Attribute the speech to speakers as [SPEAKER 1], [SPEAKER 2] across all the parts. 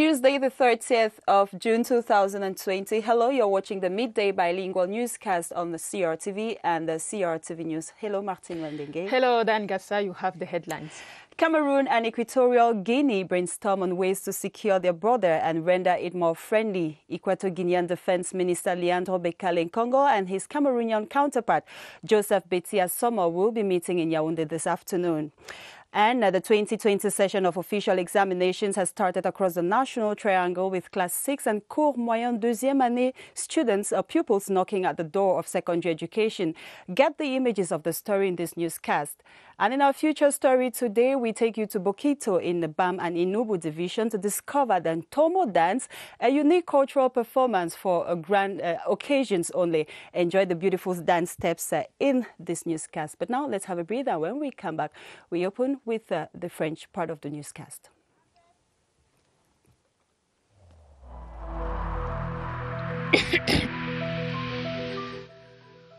[SPEAKER 1] Tuesday, the 30th of June 2020. Hello, you're watching the midday bilingual newscast on the CRTV and the CRTV News. Hello, Martin Wendenge.
[SPEAKER 2] Hello, Dan Gassa. You have the headlines.
[SPEAKER 1] Cameroon and Equatorial Guinea brainstorm on ways to secure their border and render it more friendly. Equatorial Guinean Defense Minister Leandro Bekale-Nkongo and his Cameroonian counterpart, Joseph Betty Assomo, will be meeting in Yaoundé this afternoon. And the 2020 session of official examinations has started across the National Triangle with Class 6 and Cours Moyen Deuxième Année students or pupils knocking at the door of secondary education. Get the images of the story in this newscast. And in our future story today, we take you to Bokito in the Bam and Inubu division to discover the Ntomo dance, a unique cultural performance for grand occasions only. Enjoy the beautiful dance steps in this newscast. But now let's have a breather. When we come back, we open with the French part of the newscast.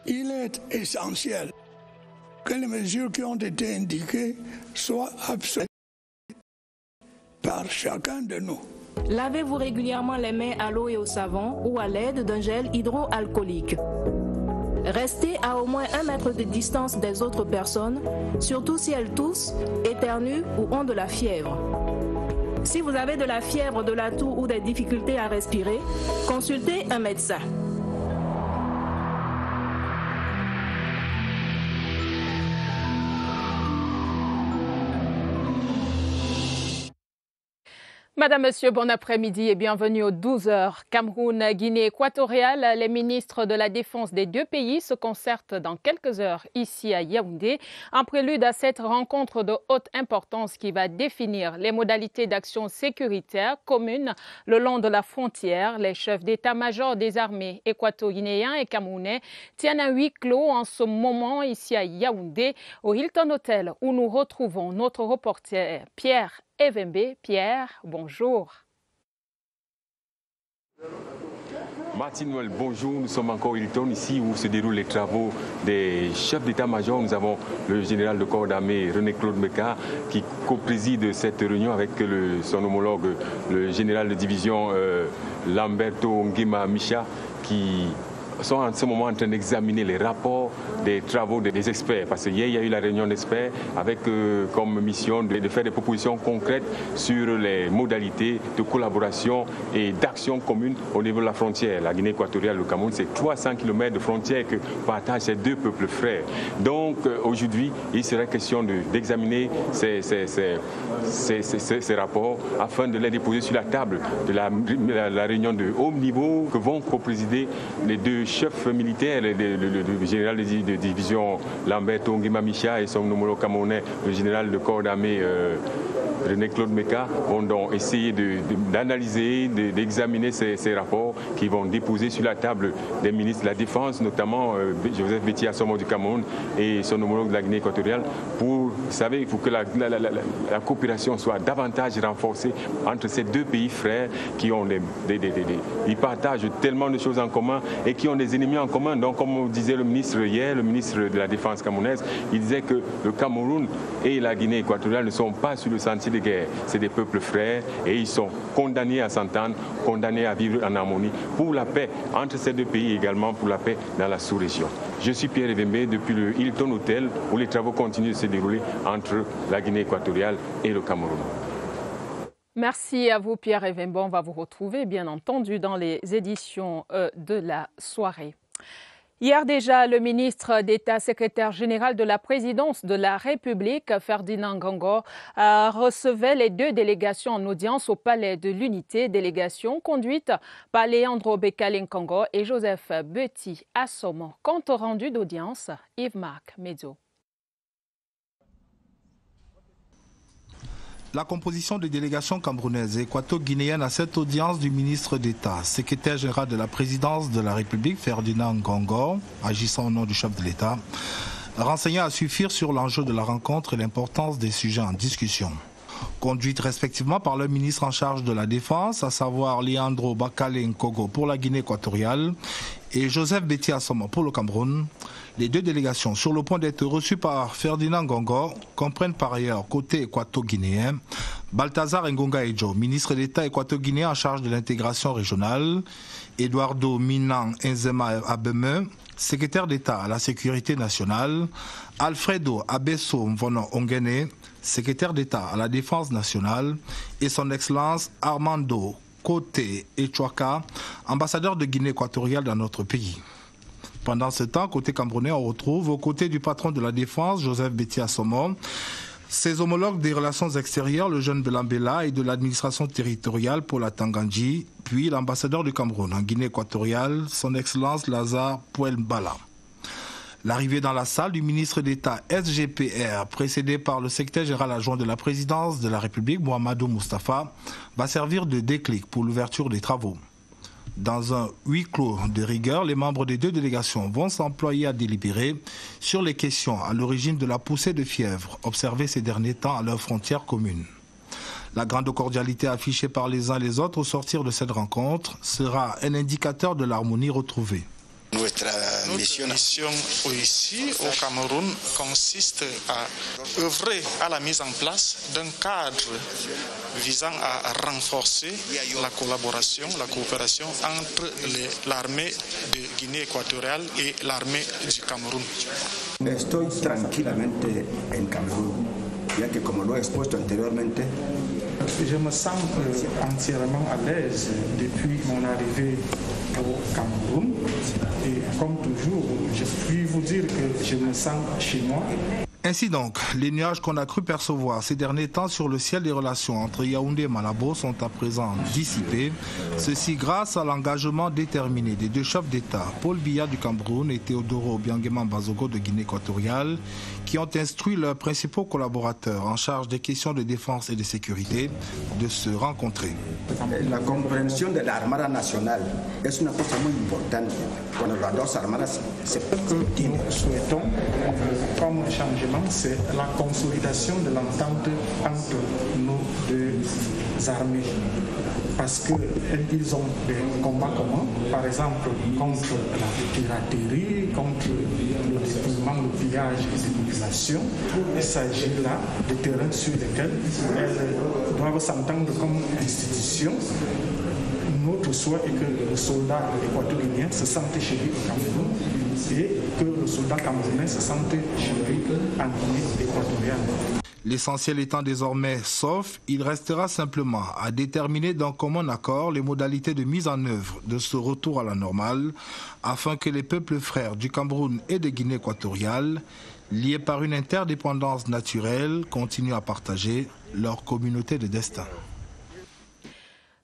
[SPEAKER 3] Il est essentiel que les mesures qui ont été indiquées soient absolument par chacun de nous.
[SPEAKER 4] Lavez-vous régulièrement les mains à l'eau et au savon ou à l'aide d'un gel hydroalcoolique. Restez à au moins 1 mètre de distance des autres personnes, surtout si elles toussent, éternuent ou ont de la fièvre. Si vous avez de la fièvre, de la toux ou des difficultés à respirer, consultez un médecin.
[SPEAKER 2] Madame, Monsieur, bon après-midi et bienvenue aux 12h. Cameroun, Guinée équatoriale, les ministres de la Défense des deux pays se concertent dans quelques heures ici à Yaoundé, en prélude à cette rencontre de haute importance qui va définir les modalités d'action sécuritaire communes le long de la frontière. Les chefs d'état-major des armées équato-guinéens et camerounais tiennent un huis clos en ce moment ici à Yaoundé, au Hilton Hotel, où nous retrouvons notre reporter Pierre Evembe. Pierre, bonjour.
[SPEAKER 5] Martin Noël, bonjour. Nous sommes encore au Hilton, ici où se déroulent les travaux des chefs d'état-major. Nous avons le général de corps d'armée René-Claude Meka qui co-préside cette réunion avec son homologue, le général de division Lamberto Nguema Micha, qui sont en ce moment en train d'examiner les rapports des travaux des experts. Parce qu'hier, il y a eu la réunion d'experts avec comme mission de faire des propositions concrètes sur les modalités de collaboration et d'action commune au niveau de la frontière. La Guinée équatoriale, le Cameroun, c'est 300 km de frontière que partagent ces deux peuples frères. Donc aujourd'hui, il serait question d'examiner ces rapports afin de les déposer sur la table de la réunion de haut niveau que vont co-présider les deux chefs militaires, le général de division Lamberto Nguema Micha et son homologue camerounais, le général de corps d'armée René-Claude Meka, vont donc essayer d'analyser, d'examiner ces rapports qui vont déposer sur la table des ministres de la Défense, notamment Joseph Betty Assomo du Cameroun et son homologue de la Guinée équatoriale. Vous savez, il faut que la coopération soit davantage renforcée entre ces deux pays frères qui ont ils partagent tellement de choses en commun et qui ont des ennemis en commun. Donc, comme disait le ministre hier, le ministre de la Défense camerounaise, il disait que le Cameroun et la Guinée équatoriale ne sont pas sur le sentier de guerre. C'est des peuples frères et ils sont condamnés à s'entendre, condamnés à vivre en harmonie pour la paix entre ces deux pays et également pour la paix dans la sous-région. Je suis Pierre Evembe depuis le Hilton Hotel où les travaux continuent de se dérouler entre la Guinée équatoriale et le Cameroun.
[SPEAKER 2] Merci à vous Pierre Evembe. On va vous retrouver bien entendu dans les éditions de la soirée. Hier déjà, le ministre d'État, secrétaire général de la présidence de la République, Ferdinand Ngongo, recevait les deux délégations en audience au Palais de l'Unité, délégation conduite par Leandro Bekale-Nkongo et Joseph Betty Assomo. Compte rendu d'audience, Yves-Marc Mezzo.
[SPEAKER 6] La composition des délégations camerounaises et équato-guinéennes à cette audience du ministre d'État, secrétaire général de la présidence de la République, Ferdinand Ngongo, agissant au nom du chef de l'État, renseignait à suffire sur l'enjeu de la rencontre et l'importance des sujets en discussion. Conduites respectivement par le ministre en charge de la Défense, à savoir Leandro Bekale-Nkongo pour la Guinée équatoriale et Joseph Betty Assomo pour le Cameroun, les deux délégations sur le point d'être reçues par Ferdinand Ngongo comprennent par ailleurs côté équato-guinéen Balthazar Ngonga Edjo, ministre d'État équato-guinéen en charge de l'intégration régionale, Eduardo Minan Nzema Abeme, secrétaire d'État à la sécurité nationale, Alfredo Abesso Mvono Ongene, secrétaire d'État à la défense nationale, et son Excellence Armando Koté Echwaka, ambassadeur de Guinée équatoriale dans notre pays. Pendant ce temps, côté camerounais, on retrouve aux côtés du patron de la défense, Joseph Betty Assomo, ses homologues des relations extérieures, le jeune Belambela, et de l'administration territoriale pour la Tangandji, puis l'ambassadeur du Cameroun en Guinée équatoriale, son Excellence Lazare Pouelmbala. L'arrivée dans la salle du ministre d'État SGPR, précédé par le secrétaire général adjoint de la présidence de la République, Mohamedou Moustapha, va servir de déclic pour l'ouverture des travaux. Dans un huis clos de rigueur, les membres des deux délégations vont s'employer à délibérer sur les questions à l'origine de la poussée de fièvre observée ces derniers temps à leurs frontières communes. La grande cordialité affichée par les uns et les autres au sortir de cette rencontre sera un indicateur de l'harmonie retrouvée.
[SPEAKER 7] Notre mission ici au Cameroun consiste à œuvrer à la mise en place d'un cadre visant à renforcer la collaboration, la coopération entre l'armée de Guinée équatoriale et l'armée du Cameroun.
[SPEAKER 8] Estoy tranquilamente en Camerún, ya que como lo he expuesto anteriormente,
[SPEAKER 9] je me sens entièrement à l'aise depuis mon arrivée au Cameroun et comme toujours, je puis vous dire que je me sens chez moi.
[SPEAKER 6] Ainsi donc, les nuages qu'on a cru percevoir ces derniers temps sur le ciel des relations entre Yaoundé et Malabo sont à présent dissipés. Ceci grâce à l'engagement déterminé des deux chefs d'État, Paul Biya du Cameroun et Théodoro Obiangema Bazogo de Guinée équatoriale, qui ont instruit leurs principaux collaborateurs en charge des questions de défense et de sécurité de se rencontrer.
[SPEAKER 8] La compréhension de l'Armada nationale est une chose très importante. Cuando las dos armadas se
[SPEAKER 9] que nous souhaitons comme changement, c'est la consolidation de l'entente entre nos deux armées. Parce qu'ils ont des combats communs, par exemple contre la piraterie, contre le dépouillement, le pillage et l'immobilisation. Il s'agit là de terrains sur lesquels elles doivent s'entendre comme institution. Notre souhait est que le soldat équatorien se sente chez lui au Cameroun et que le soldat camerounais se sente chez lui en Guinée équatoriale.
[SPEAKER 6] L'essentiel étant désormais sauf, il restera simplement à déterminer d'un commun accord les modalités de mise en œuvre de ce retour à la normale afin que les peuples frères du Cameroun et de Guinée équatoriale, liés par une interdépendance naturelle, continuent à partager leur communauté de destin.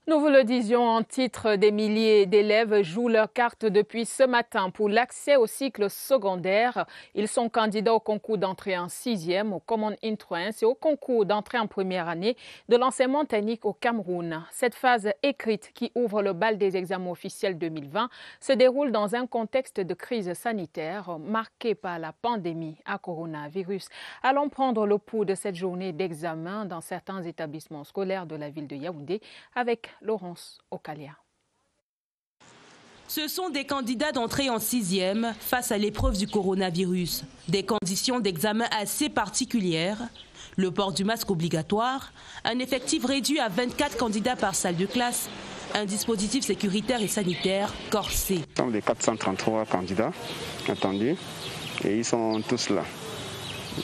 [SPEAKER 2] Nous vous le disions en titre, des milliers d'élèves jouent leur carte depuis ce matin pour l'accès au cycle secondaire. Ils sont candidats au concours d'entrée en 6e, au Common Entrance et au concours d'entrée en première année de l'enseignement technique au Cameroun. Cette phase écrite qui ouvre le bal des examens officiels 2020 se déroule dans un contexte de crise sanitaire marqué par la pandémie à coronavirus. Allons prendre le pouls de cette journée d'examen dans certains établissements scolaires de la ville de Yaoundé avec Laurence Okalia.
[SPEAKER 10] Ce sont des candidats d'entrée en 6e face à l'épreuve du coronavirus. Des conditions d'examen assez particulières. Le port du masque obligatoire, un effectif réduit à 24 candidats par salle de classe, un dispositif sécuritaire et sanitaire corsé.
[SPEAKER 11] Nous sommes des 433 candidats attendus et ils sont tous là.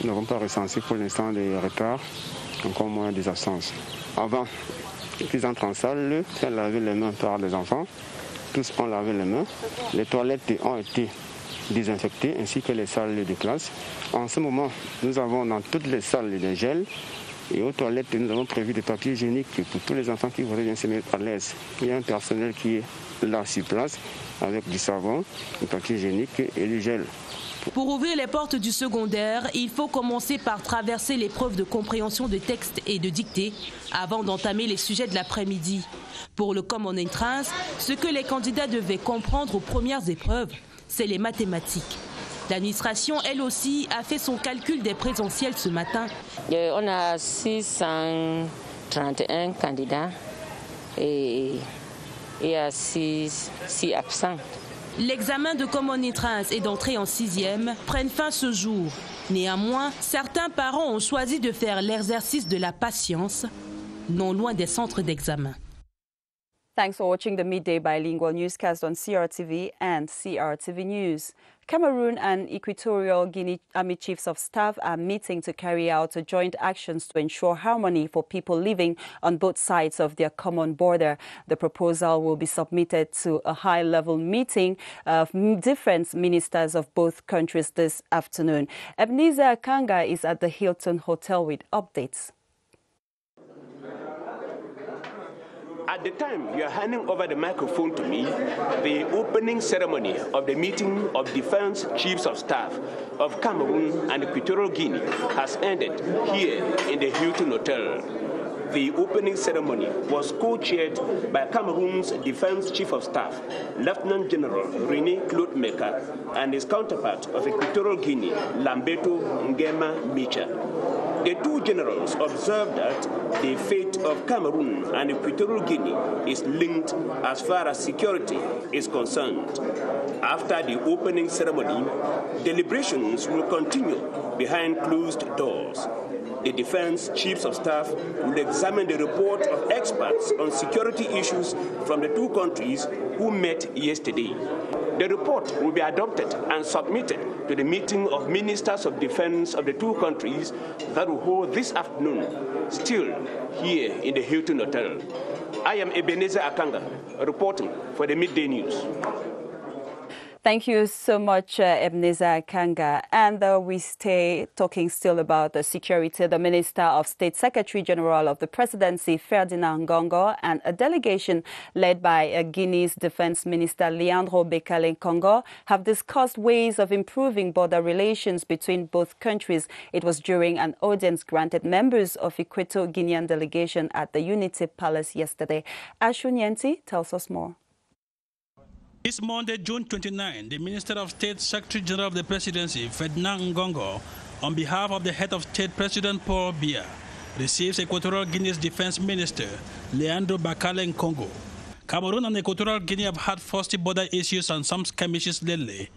[SPEAKER 11] Nous n'avons pas recensé pour l'instant des retards, encore moins des absences. Avant qu'ils entrent en salle, ils ont lavé les mains par les enfants. Tous ont lavé les mains. Les toilettes ont été désinfectées ainsi que les salles de classe. En ce moment, nous avons dans toutes les salles des gels et aux toilettes, nous avons prévu des papiers hygiéniques pour tous les enfants qui voudraient bien se mettre à l'aise. Il y a un personnel qui est là sur place avec du savon, du papier hygiénique et du gel.
[SPEAKER 10] Pour ouvrir les portes du secondaire, il faut commencer par traverser l'épreuve de compréhension de texte et de dictée avant d'entamer les sujets de l'après-midi. Pour le Common Entrance, ce que les candidats devaient comprendre aux premières épreuves, c'est les mathématiques. L'administration, elle aussi, a fait son calcul des présentiels ce matin.
[SPEAKER 12] On a 631 candidats et il y a 6 absents.
[SPEAKER 10] L'examen de Common Entrance et d'entrée en 6e prennent fin ce jour. Néanmoins, certains parents ont choisi de faire l'exercice de la patience non loin des centres d'examen.
[SPEAKER 1] Thanks for watching the Midday Bilingual Newscast on CRTV and CRTV News. Cameroon and Equatorial Guinea Army Chiefs of Staff are meeting to carry out joint actions to ensure harmony for people living on both sides of their common border. The proposal will be submitted to a high-level meeting of defense ministers of both countries this afternoon. Ebenezer Akanga is at the Hilton Hotel with updates.
[SPEAKER 13] At the time you are handing over the microphone to me, the opening ceremony of the meeting of Defense Chiefs of Staff of Cameroon and Equatorial Guinea has ended here in the Hilton Hotel. The opening ceremony was co-chaired by Cameroon's Defense Chief of Staff, Lieutenant General René Claude Meka, and his counterpart of Equatorial Guinea, Lamberto Nguema Micha. The two generals observed that the fate of Cameroon and Equatorial Guinea is linked as far as security is concerned. After the opening ceremony, deliberations will continue behind closed doors. The Defense Chiefs of Staff will examine the report of experts on security issues from the two countries who met yesterday. The report will be adopted and submitted to the meeting of ministers of defense of the two countries that will hold this afternoon, still here in the Hilton Hotel. I am Ebenezer Akanga, reporting for the Midday News.
[SPEAKER 1] Thank you so much, Ebenezer Akanga. And we stay talking still about the security. The Minister of State Secretary General of the Presidency, Ferdinand Ngongo, and a delegation led by Guinea's Defense Minister, Leandro Bekale Nkongo, have discussed ways of improving border relations between both countries. It was during an audience granted members of Equatorial Guinean delegation at the Unity Palace yesterday. Ashun Yenti tells us more.
[SPEAKER 14] This Monday, June 29, the Minister of State, Secretary General of the Presidency, Ferdinand Ngongo, on behalf of the Head of State, President Paul Biya, receives Equatorial Guinea's Defense Minister, Leandro Bekale Nkongo. Cameroon and Equatorial Guinea have had frosty border issues and some skirmishes lately.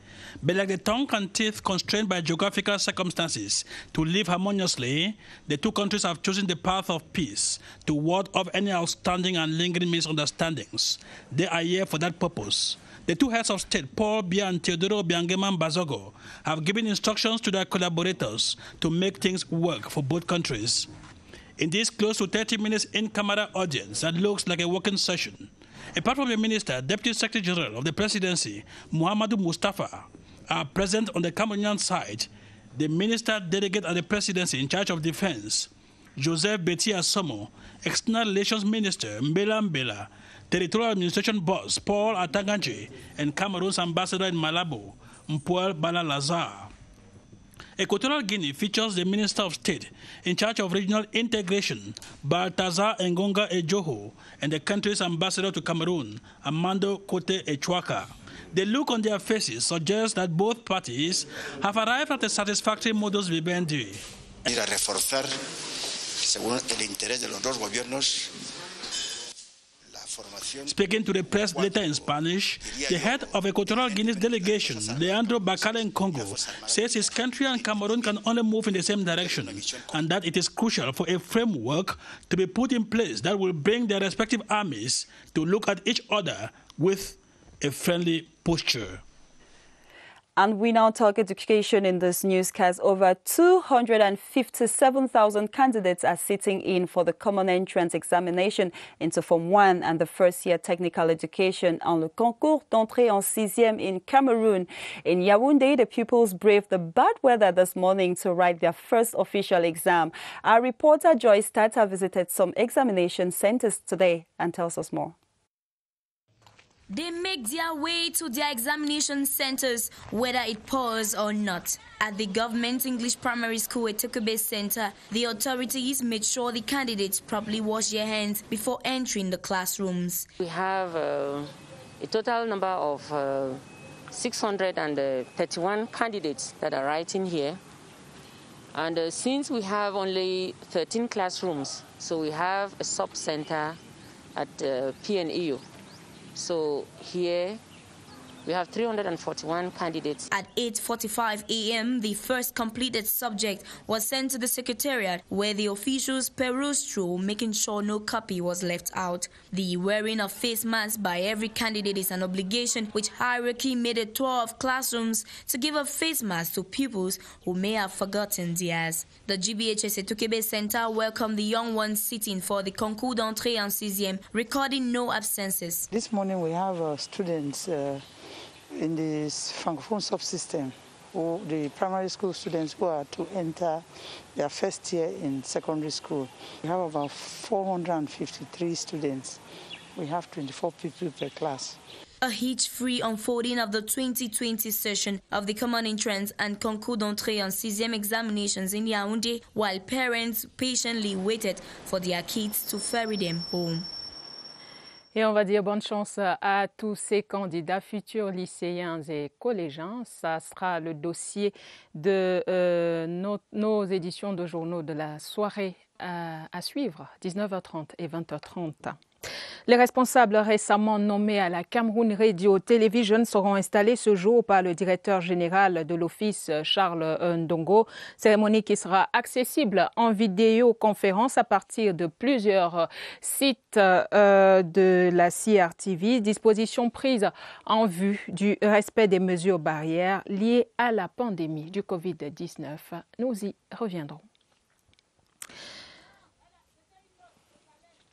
[SPEAKER 14] But like the tongue and teeth constrained by geographical circumstances to live harmoniously, the two countries have chosen the path of peace to ward off any outstanding and lingering misunderstandings. They are here for that purpose. The two heads of state, Paul Biya and Teodoro Obiangema Bazogo, have given instructions to their collaborators to make things work for both countries. In this close to 30 minutes in-camera audience that looks like a working session, apart from the Minister, Deputy Secretary General of the Presidency, Muhammadu Mustafa, are present on the Cameroonian side. The Minister Delegate at the Presidency in charge of Defense, Joseph Beti Asomo, External Relations Minister, Mbela Mbela, Territorial Administration Boss, Paul Atanganje, and Cameroon's Ambassador in Malabo, Mpuel Bala Lazar. Equatorial Guinea features the Minister of State in charge of regional integration, Baltazar Ngonga Ejoho, and the country's ambassador to Cameroon, Amando Kote Echwaka. The look on their faces suggests that both parties have arrived at a satisfactory modus vivendi.
[SPEAKER 15] Ir a reforzar, según el interés de los dos gobiernos.
[SPEAKER 14] Speaking to the press later in Spanish, the head of Equatorial Guinea's delegation, Leandro Bekale Nkongo, says his country and Cameroon can only move in the same direction, and that it is crucial for a framework to be put in place that will bring their respective armies to look at each other with a friendly posture.
[SPEAKER 1] And we now talk education in this newscast. Over 257,000 candidates are sitting in for the common entrance examination into Form 1 and the first-year technical education on le concours d'entrée en sixième in Cameroon. In Yaoundé, the pupils braved the bad weather this morning to write their first official exam. Our reporter Joyce Tata visited some examination centers today and tells us more.
[SPEAKER 16] They make their way to their examination centers, whether it pours or not. At the Government English Primary School at Tokube Center, the authorities made sure the candidates properly wash their hands before entering the classrooms.
[SPEAKER 12] We have a total number of 631 candidates that are writing here. And since we have only 13 classrooms, so we have a sub-center at PNEU. So here We have 341 candidates.
[SPEAKER 16] At 8:45 a.m., the first completed subject was sent to the Secretariat, where the officials perused through, making sure no copy was left out. The wearing of face masks by every candidate is an obligation, which Hierarchy made a tour of classrooms to give a face mask to pupils who may have forgotten theirs. The GBHS Etukebe Center welcomed the young ones sitting for the concours d'entrée en sixième, recording no absences.
[SPEAKER 17] This morning we have students in the Francophone subsystem, the primary school students who are to enter their first year in secondary school. We have about 453 students. We have 24 people per class.
[SPEAKER 16] A hitch-free unfolding of the 2020 session of the Common Entrance and Concours d'entrée en sixième examinations in Yaoundé, while parents patiently waited for their kids to ferry them home.
[SPEAKER 2] Et on va dire bonne chance à tous ces candidats, futurs lycéens et collégiens. Ça sera le dossier de nos éditions de journaux de la soirée à suivre, 19h30 et 20h30. Les responsables récemment nommés à la Cameroun Radio Television seront installés ce jour par le directeur général de l'office, Charles Ndongo. Cérémonie qui sera accessible en vidéoconférence à partir de plusieurs sites de la CRTV. Disposition prise en vue du respect des mesures barrières liées à la pandémie du Covid-19. Nous y reviendrons.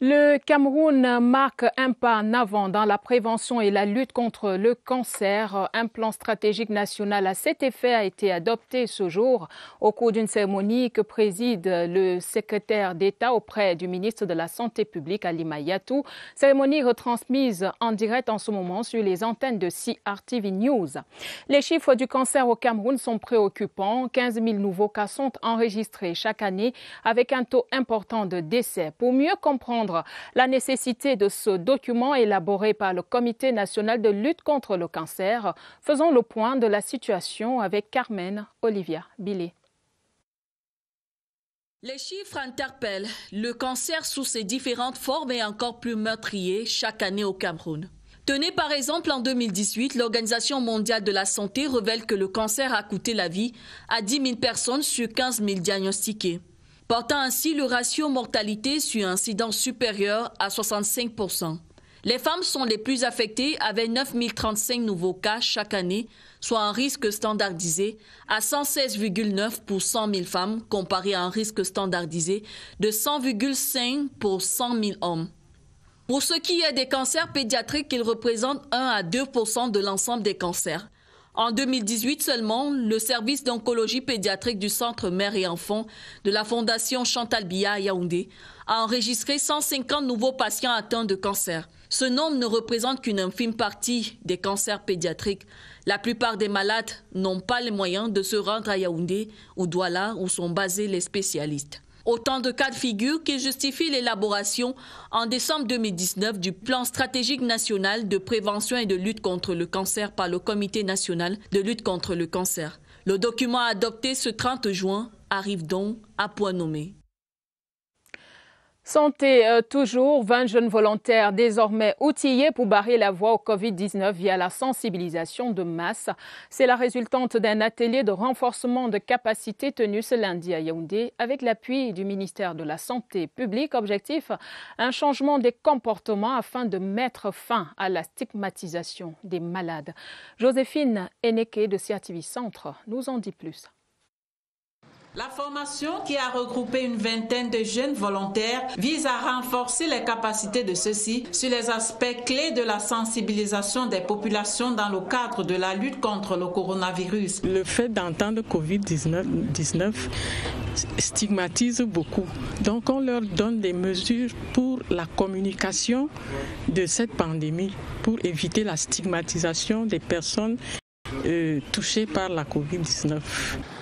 [SPEAKER 2] Le Cameroun marque un pas en avant dans la prévention et la lutte contre le cancer. Un plan stratégique national à cet effet a été adopté ce jour au cours d'une cérémonie que préside le secrétaire d'État auprès du ministre de la Santé publique, Halima Yatou. Cérémonie retransmise en direct en ce moment sur les antennes de CRTV News. Les chiffres du cancer au Cameroun sont préoccupants. 15 000 nouveaux cas sont enregistrés chaque année avec un taux important de décès. Pour mieux comprendre la nécessité de ce document élaboré par le Comité national de lutte contre le cancer, faisons le point de la situation avec Carmen Olivia Billet.
[SPEAKER 18] Les chiffres interpellent. Le cancer sous ses différentes formes est encore plus meurtrier chaque année au Cameroun. Tenez par exemple en 2018, l'Organisation mondiale de la santé révèle que le cancer a coûté la vie à 10 000 personnes sur 15 000 diagnostiquées, portant ainsi le ratio mortalité sur incidence supérieur à 65%. Les femmes sont les plus affectées avec 9 035 nouveaux cas chaque année, soit un risque standardisé à 116,9 pour 100 000 femmes, comparé à un risque standardisé de 100,5 pour 100 000 hommes. Pour ce qui est des cancers pédiatriques, ils représentent 1 à 2% de l'ensemble des cancers. En 2018 seulement, le service d'oncologie pédiatrique du Centre Mère et Enfants de la Fondation Chantal Biya à Yaoundé a enregistré 150 nouveaux patients atteints de cancer. Ce nombre ne représente qu'une infime partie des cancers pédiatriques. La plupart des malades n'ont pas les moyens de se rendre à Yaoundé ou Douala où sont basés les spécialistes. Autant de cas de figure qui justifient l'élaboration en décembre 2019 du plan stratégique national de prévention et de lutte contre le cancer par le Comité national de lutte contre le cancer. Le document adopté ce 30 juin arrive donc à point nommé.
[SPEAKER 2] Santé toujours, 20 jeunes volontaires désormais outillés pour barrer la voie au Covid-19 via la sensibilisation de masse. C'est la résultante d'un atelier de renforcement de capacité tenu ce lundi à Yaoundé avec l'appui du ministère de la Santé publique. Objectif, un changement des comportements afin de mettre fin à la stigmatisation des malades. Joséphine Eneke de CRTV Centre nous en dit plus.
[SPEAKER 19] La formation, qui a regroupé une vingtaine de jeunes volontaires, vise à renforcer les capacités de ceux-ci sur les aspects clés de la sensibilisation des populations dans le cadre de la lutte contre le coronavirus.
[SPEAKER 20] Le fait d'entendre Covid-19 stigmatise beaucoup. Donc on leur donne des mesures pour la communication de cette pandémie, pour éviter la stigmatisation des personnes touchés par la Covid-19.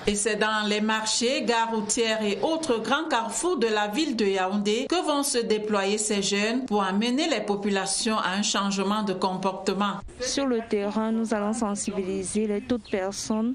[SPEAKER 19] Et c'est dans les marchés, gares routières et autres grands carrefours de la ville de Yaoundé que vont se déployer ces jeunes pour amener les populations à un changement de comportement.
[SPEAKER 21] Sur le terrain, nous allons sensibiliser toutes personnes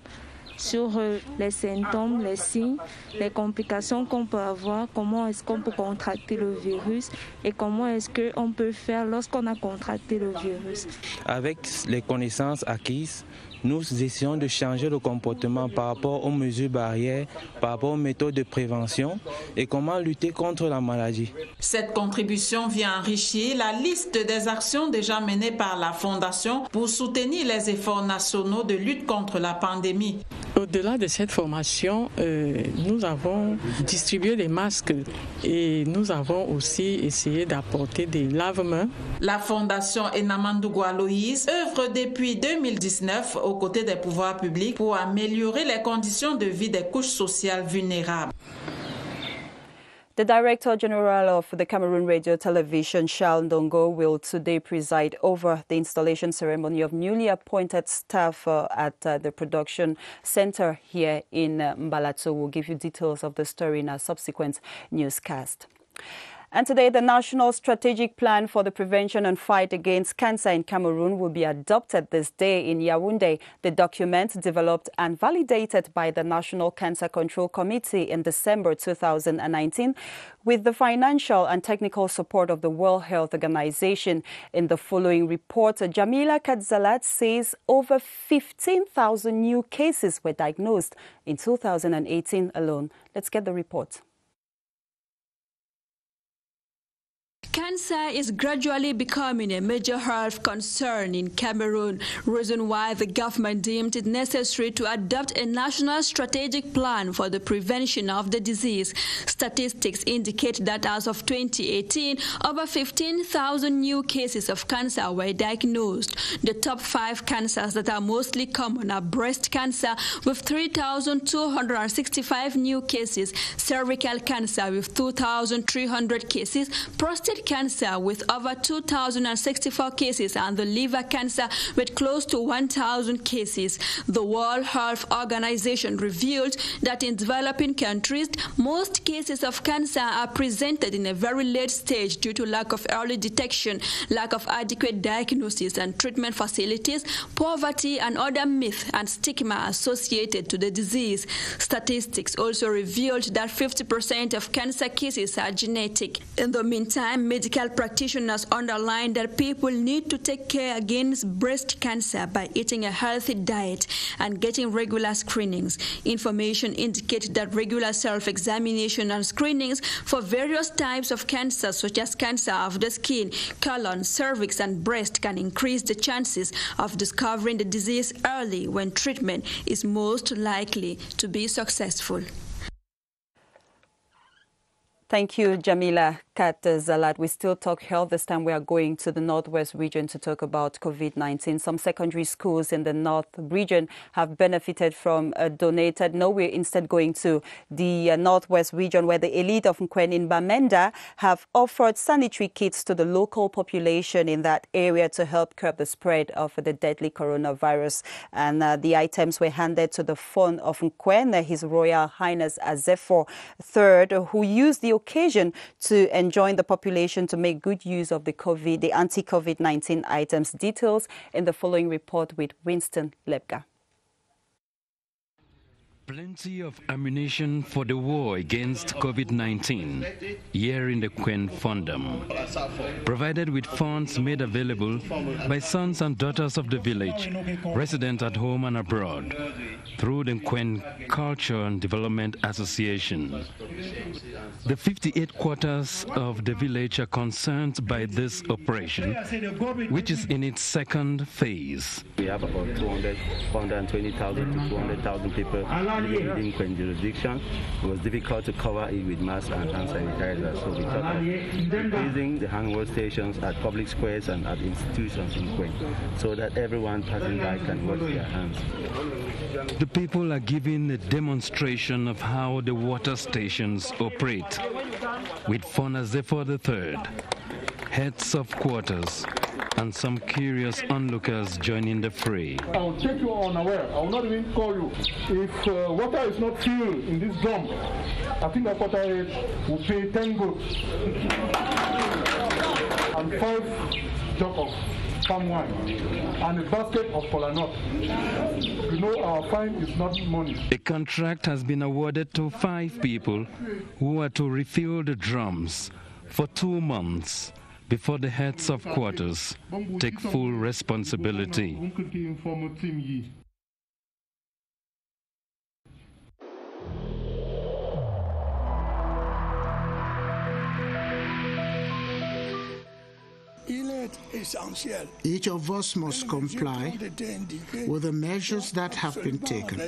[SPEAKER 21] sur les symptômes, les signes, les complications qu'on peut avoir, comment est-ce qu'on peut contracter le virus et comment est-ce qu'on peut faire lorsqu'on a contracté le virus.
[SPEAKER 22] Avec les connaissances acquises, nous essayons de changer le comportement par rapport aux mesures barrières, par rapport aux méthodes de prévention et comment lutter contre la maladie.
[SPEAKER 19] Cette contribution vient enrichir la liste des actions déjà menées par la Fondation pour soutenir les efforts nationaux de lutte contre la pandémie.
[SPEAKER 20] Au-delà de cette formation, nous avons distribué des masques et nous avons aussi essayé d'apporter des lave-mains.
[SPEAKER 19] La Fondation Enamandougo Aloïse œuvre depuis 2019 aux côtés des pouvoirs publics pour améliorer les conditions de vie des couches sociales vulnérables.
[SPEAKER 1] The Director General of the Cameroon Radio Television, Charles Ndongo, will today preside over the installation ceremony of newly appointed staff at the production center here in Mbalato. We'll give you details of the story in our subsequent newscast. And today, the National Strategic Plan for the Prevention and Fight Against Cancer in Cameroon will be adopted this day in Yaoundé. The document, developed and validated by the National Cancer Control Committee in December 2019, with the financial and technical support of the World Health Organization. In the following report, Jamila Kadzalat says over 15,000 new cases were diagnosed in 2018 alone. Let's get the report.
[SPEAKER 23] Cancer is gradually becoming a major health concern in Cameroon, reason why the government deemed it necessary to adopt a national strategic plan for the prevention of the disease. Statistics indicate that as of 2018, over 15,000 new cases of cancer were diagnosed. The top 5 cancers that are mostly common are breast cancer with 3,265 new cases, cervical cancer with 2,300 cases, prostate cancer with over 2,064 cases, and the liver cancer with close to 1,000 cases. The World Health Organization revealed that in developing countries, most cases of cancer are presented in a very late stage due to lack of early detection, lack of adequate diagnosis and treatment facilities, poverty, and other myths and stigma associated to the disease. Statistics also revealed that 50% of cancer cases are genetic. In the meantime, medical practitioners underline that people need to take care against breast cancer by eating a healthy diet and getting regular screenings. Information indicates that regular self-examination and screenings for various types of cancer, such as cancer of the skin, colon, cervix, and breast, can increase the chances of discovering the disease early when treatment is most likely to be successful.
[SPEAKER 1] Thank you, Jamila Kadzalat. We still talk health. This time we are going to the Northwest region to talk about COVID-19. Some secondary schools in the North region have benefited from a donated. No, we're instead going to the Northwest region, where the elite of Nkwen in Bamenda have offered sanitary kits to the local population in that area to help curb the spread of the deadly coronavirus. And the items were handed to the Fon of Nkwen, His Royal Highness Azefo III, who used the occasion to enjoin the population to make good use of the anti-COVID-19 items. Details in the following report with Winston Lebga.
[SPEAKER 24] Plenty of ammunition for the war against COVID-19 here in the Nkwen Fondam, provided with funds made available by sons and daughters of the village, resident at home and abroad, through the Nkwen Culture and Development Association. The 58 quarters of the village are concerned by this operation, which is in its second phase.
[SPEAKER 25] We have about 120,000 to 200,000 people living within Nkwen jurisdiction. It was difficult to cover it with masks and hand sanitizer, so we thought of increasing the hand wash stations at public squares and at institutions in Nkwen, so that everyone passing by can wash their hands.
[SPEAKER 24] The people are giving a demonstration of how the water stations operate, with Fon Azefo III, heads of quarters, and some curious onlookers joining the fray.
[SPEAKER 26] I will take you unaware. I will not even call you. If water is not filled in this drum, I think that water will pay 10 goats and 5 jug of palm wine and a basket of kola nut. You know our fine is not money.
[SPEAKER 24] A contract has been awarded to 5 people who are to refuel the drums for 2 months before the heads of quarters take full responsibility.
[SPEAKER 3] Each of us must comply with the measures that have been taken.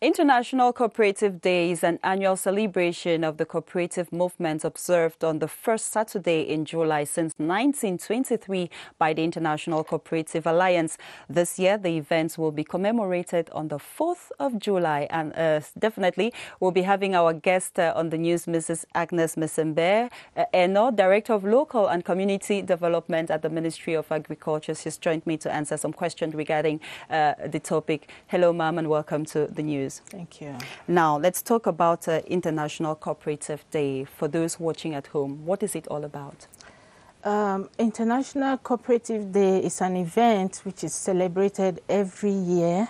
[SPEAKER 1] International Cooperative Day is an annual celebration of the cooperative movement observed on the first Saturday in July since 1923 by the International Cooperative Alliance. This year, the event will be commemorated on the 4th of July. And definitely, we'll be having our guest on the news, Mrs. Agnes Mesembe Eno, Director of Local and Community Development at the Ministry of Agriculture. She's joined me to answer some questions regarding the topic. Hello, ma'am, and welcome to the news.
[SPEAKER 4] Thank you.
[SPEAKER 1] Now, let's talk about International Cooperative Day. For those watching at home, what is it all about?
[SPEAKER 4] International Cooperative Day is an event which is celebrated every year.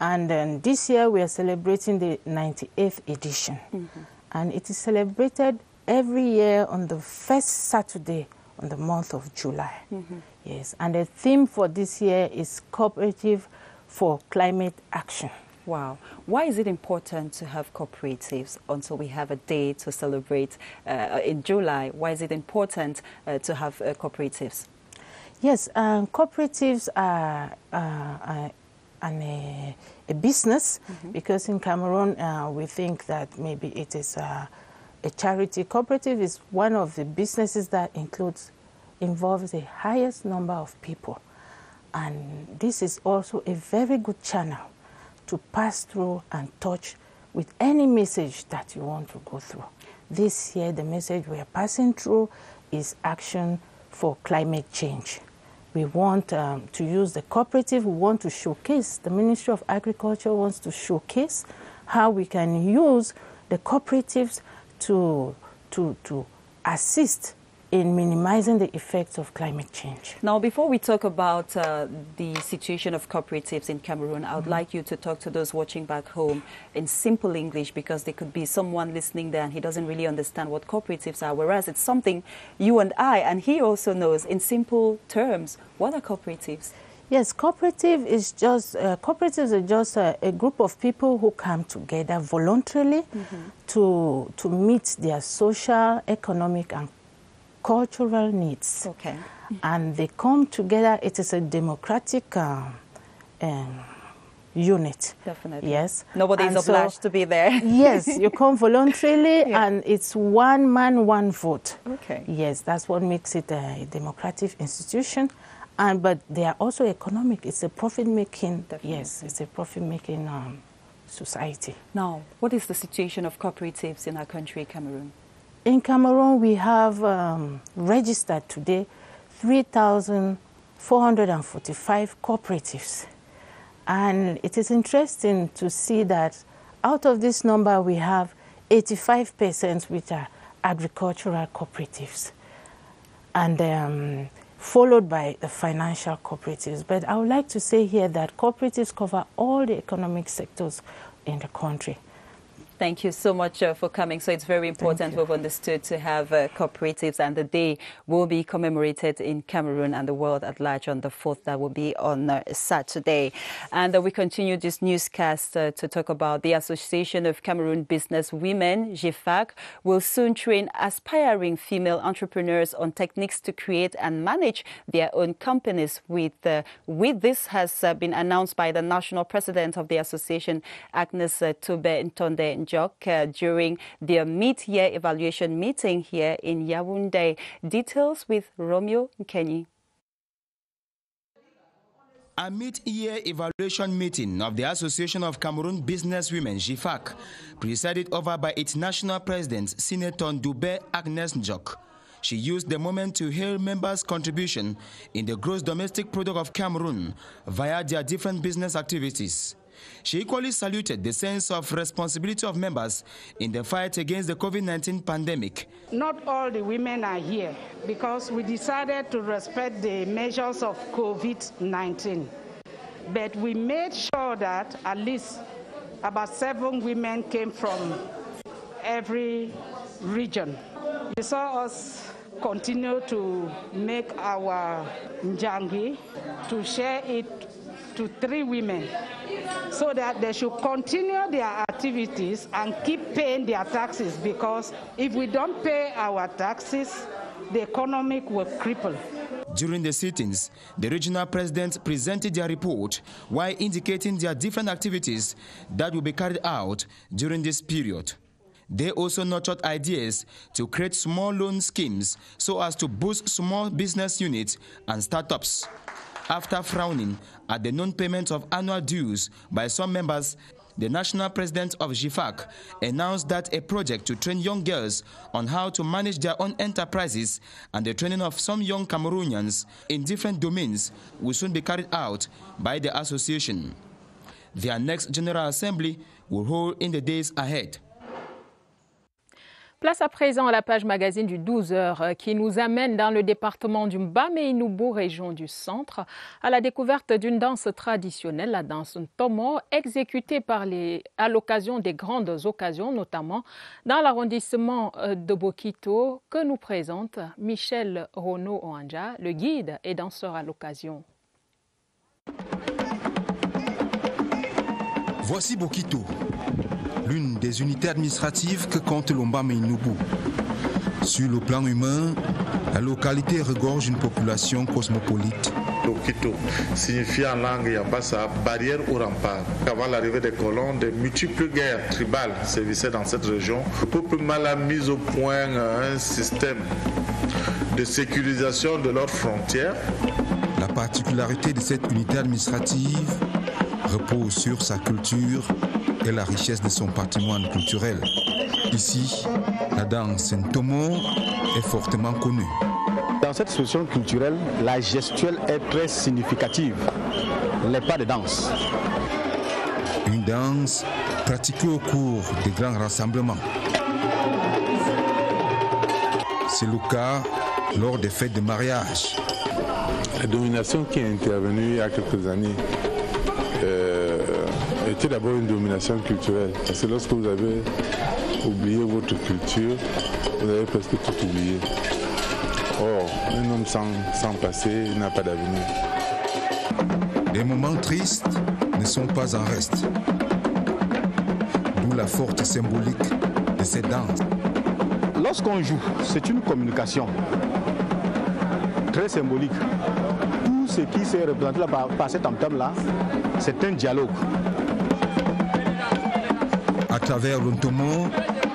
[SPEAKER 4] And this year we are celebrating the 98th edition. Mm-hmm. And it is celebrated every year on the first Saturday on the month of July. Mm-hmm. Yes. And the theme for this year is Cooperative for Climate Action.
[SPEAKER 1] Wow. Why is it important to have cooperatives until we have a day to celebrate in July? Why is it important to have cooperatives?
[SPEAKER 4] Yes, cooperatives are a business, mm-hmm. because in Cameroon we think that maybe it is a charity. Cooperative is one of the businesses that involves the highest number of people. And this is also a very good channel to pass through and touch with any message that you want to go through. This year, the message we are passing through is action for climate change. We want to use the cooperative. We want to showcase, the Ministry of Agriculture wants to showcase how we can use the cooperatives to assist in minimizing the effects of climate change.
[SPEAKER 1] Now, before we talk about the situation of cooperatives in Cameroon, I would mm-hmm. like you to talk to those watching back home in simple English, because there could be someone listening there and he doesn't really understand what cooperatives are, whereas it's something you and I, and he also knows in simple terms. What are cooperatives?
[SPEAKER 4] Yes, cooperatives are just a group of people who come together voluntarily mm-hmm. to meet their social, economic, and cultural needs.
[SPEAKER 1] Okay.
[SPEAKER 4] And they come together. It is a democratic unit.
[SPEAKER 1] Definitely.
[SPEAKER 4] Yes.
[SPEAKER 1] Nobody is obliged to be there.
[SPEAKER 4] Yes, you come voluntarily, yeah. And it's one man, one vote.
[SPEAKER 1] Okay.
[SPEAKER 4] Yes, that's what makes it a democratic institution. But they are also economic. It's a profit-making. Yes, it's a profit-making society.
[SPEAKER 1] Now, what is the situation of cooperatives in our country, Cameroon?
[SPEAKER 4] In Cameroon, we have registered today 3,445 cooperatives. And it is interesting to see that out of this number, we have 85% which are agricultural cooperatives, and followed by the financial cooperatives. But I would like to say here that cooperatives cover all the economic sectors in the country.
[SPEAKER 1] Thank you so much for coming. So it's very important, we've understood, to have cooperatives, and the day will be commemorated in Cameroon and the world at large on the 4th. That will be on Saturday. And we continue this newscast to talk about the Association of Cameroon Business Women, GEFAC, will soon train aspiring female entrepreneurs on techniques to create and manage their own companies. With this has been announced by the national president of the association, Agnes Tobe Ntonde during their mid-year evaluation meeting here in Yaoundé. Details with Romeo Nkenyi.
[SPEAKER 5] A mid-year evaluation meeting of the Association of Cameroon Businesswomen, GIFAC, presided over by its national president, Senator Ndoubé Agnes Njok. She used the moment to hail members' contribution in the gross domestic product of Cameroon via their different business activities. She equally saluted the sense of responsibility of members in the fight against the COVID-19 pandemic.
[SPEAKER 6] Not all the women are here because we decided to respect the measures of COVID-19. But we made sure that at least about 7 women came from every region. You saw us continue to make our njangi, to share it to 3 women so that they should continue their activities and keep paying their taxes, because if we don't pay our taxes, the economy will cripple.
[SPEAKER 5] During the sittings, the regional presidents presented their report while indicating their different activities that will be carried out during this period. They also nurtured ideas to create small loan schemes so as to boost small business units and startups. After frowning at the non-payment of annual dues by some members, the national president of GIFAC announced that a project to train young girls on how to manage their own enterprises and the training of some young Cameroonians in different domains will soon be carried out by the association. Their next General Assembly will hold in the days ahead.
[SPEAKER 2] Place à présent à la page magazine du 12h qui nous amène dans le département du Bamei-Noubou, région du centre, à la découverte d'une danse traditionnelle, la danse Ntomo, exécutée à l'occasion des grandes occasions, notamment dans l'arrondissement de Bokito, que nous présente Michel Rono-Oanja, le guide et danseur à l'occasion.
[SPEAKER 7] Voici Bokito, l'une des unités administratives que compte l'Ombamei-Noubou. Sur le plan humain, la localité regorge une population cosmopolite.
[SPEAKER 8] Bokito signifie en langue yambasa barrière ou rempart. Avant l'arrivée des colons, de multiples guerres tribales sévissaient dans cette région. Le peuple mal a mis au point un système de sécurisation de leurs frontières.
[SPEAKER 7] La particularité de cette unité administrative repose sur sa culture et la richesse de son patrimoine culturel. Ici, la danse Ntomo est fortement connue.
[SPEAKER 9] Dans cette expression culturelle, la gestuelle est très significative. Les pas de danse.
[SPEAKER 7] Une danse pratiquée au cours des grands rassemblements. C'est le cas lors des fêtes de mariage.
[SPEAKER 26] La domination qui est intervenue il y a quelques années était d'abord une domination culturelle. Parce que lorsque vous avez oublié votre culture, vous avez presque tout oublié. Or, un homme sans passé n'a pas d'avenir.
[SPEAKER 7] Les moments tristes ne sont pas en reste. D'où la forte symbolique de cette danse.
[SPEAKER 9] Lorsqu'on joue, c'est une communication très symbolique. Tout ce qui s'est représenté là par cet tam-tam-là, c'est un dialogue.
[SPEAKER 7] À travers l'Ntomo,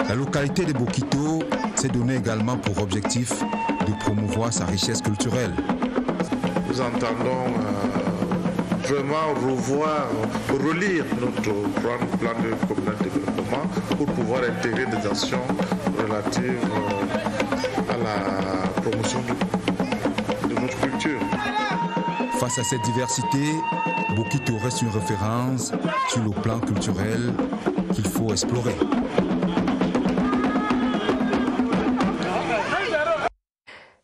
[SPEAKER 7] la localité de Bokito s'est donnée également pour objectif de promouvoir sa richesse culturelle.
[SPEAKER 8] Nous entendons vraiment relire notre plan de communauté de développement pour pouvoir intégrer des actions relatives à la promotion de notre culture.
[SPEAKER 7] Face à cette diversité, Bokito reste une référence sur le plan culturel qu'il faut explorer.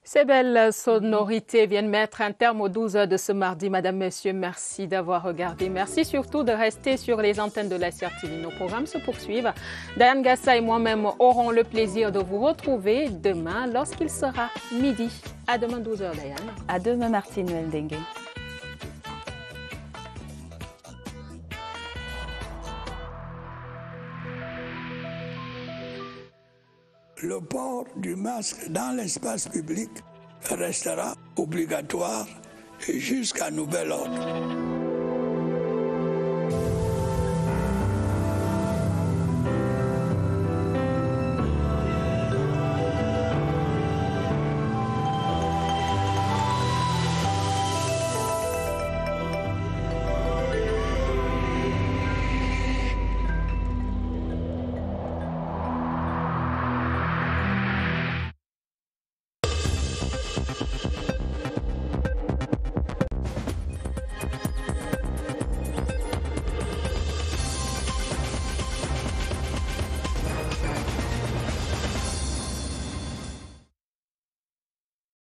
[SPEAKER 2] Ces belles sonorités viennent mettre un terme aux 12 heures de ce mardi. Madame, Monsieur, merci d'avoir regardé. Merci surtout de rester sur les antennes de la SRTV. Nos programmes se poursuivent. Diane Gassa et moi-même aurons le plaisir de vous retrouver demain lorsqu'il sera midi. À demain 12 heures, Diane.
[SPEAKER 1] À demain, Martine Weldengue.
[SPEAKER 11] Le port du masque dans l'espace public restera obligatoire jusqu'à nouvel ordre.